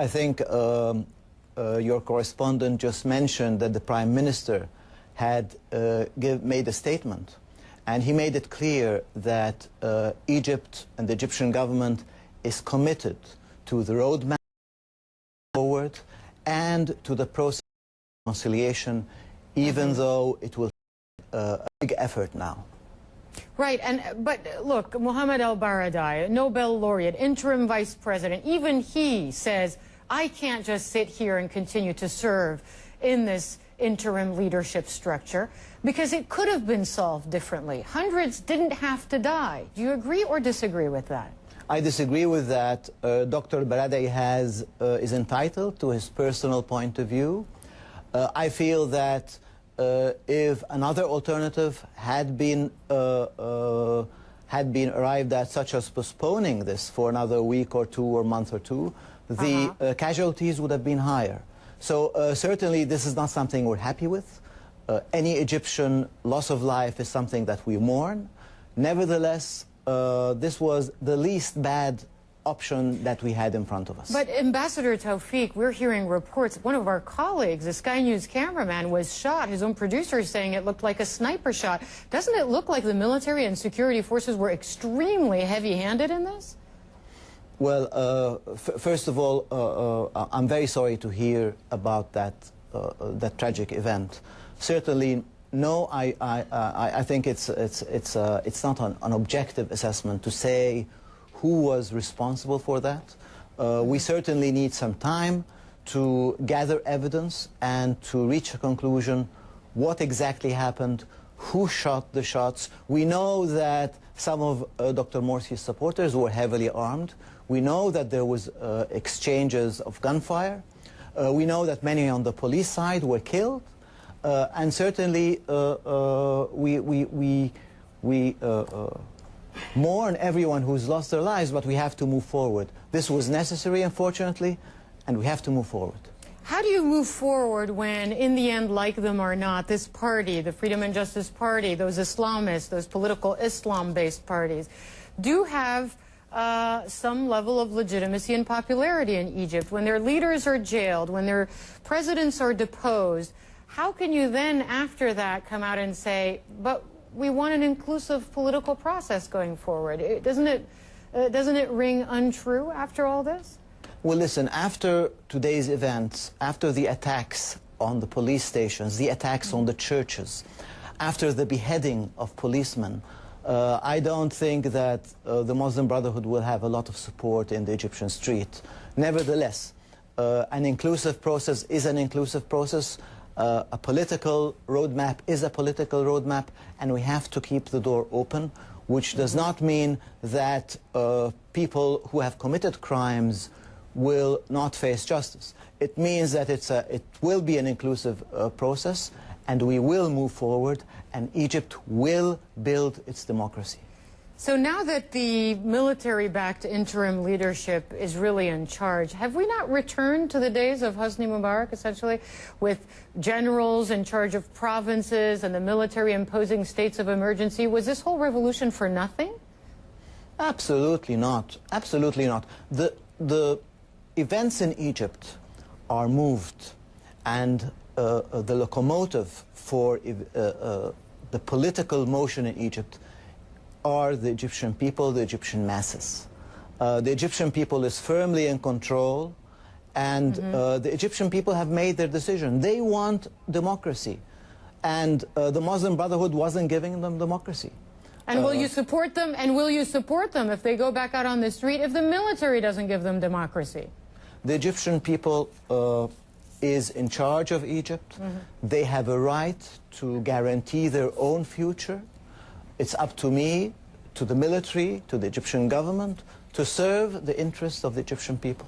I think your correspondent just mentioned that the Prime Minister had made a statement, and he made it clear that Egypt and the Egyptian government is committed to the roadmap forward and to the process of reconciliation, even though it will take a big effort now. Right, but look, Mohamed al-Baradei, Nobel laureate, interim vice president, even he says, I can't just sit here and continue to serve in this interim leadership structure because it could have been solved differently. Hundreds didn't have to die. Do you agree or disagree with that? I disagree with that. Dr. Baradei is entitled to his personal point of view. I feel that if another alternative had been arrived at, such as postponing this for another week or two or month or two, the casualties would have been higher. So certainly this is not something we're happy with. Any Egyptian loss of life is something that we mourn. Nevertheless, this was the least bad option that we had in front of us. But Ambassador Tawfik, we're hearing reports. One of our colleagues, a Sky News cameraman, was shot. His own producer is saying it looked like a sniper shot. Doesn't it look like the military and security forces were extremely heavy-handed in this? Well, first of all, I'm very sorry to hear about that tragic event. Certainly, no, I think it's not an objective assessment to say who was responsible for that. We certainly need some time to gather evidence and to reach a conclusion what exactly happened, who shot the shots. We know that some of Dr. Morsi's supporters were heavily armed. We know that there was exchanges of gunfire. We know that many on the police side were killed. And certainly we mourn everyone who's lost their lives, but we have to move forward. This was necessary, unfortunately, and we have to move forward. How do you move forward when, in the end, like them or not, this party, the Freedom and Justice Party, those Islamists, those political Islam-based parties, do have some level of legitimacy and popularity in Egypt? When their leaders are jailed, when their presidents are deposed, how can you then, after that, come out and say, but we want an inclusive political process going forward? Doesn't it ring untrue after all this? Well, listen, after today's events, after the attacks on the police stations, the attacks on the churches, after the beheading of policemen, I don't think that the Muslim Brotherhood will have a lot of support in the Egyptian street. Nevertheless, an inclusive process is an inclusive process. A political roadmap is a political roadmap, and we have to keep the door open, which does not mean that people who have committed crimes will not face justice. It means that it will be an inclusive process, and we will move forward, and Egypt will build its democracy. So now that the military-backed interim leadership is really in charge, have we not returned to the days of Hosni Mubarak, essentially, with generals in charge of provinces and the military imposing states of emergency? Was this whole revolution for nothing? Absolutely not. Absolutely not. The events in Egypt are moved, and the locomotive for the political motion in Egypt are the Egyptian people, the Egyptian masses. The Egyptian people is firmly in control, and the Egyptian people have made their decision. They want democracy, and the Muslim Brotherhood wasn't giving them democracy. And will you support them? And will you support them if they go back out on the street if the military doesn't give them democracy? The Egyptian people is in charge of Egypt. They have a right to guarantee their own future. It's up to me, to the military, to the Egyptian government, to serve the interests of the Egyptian people.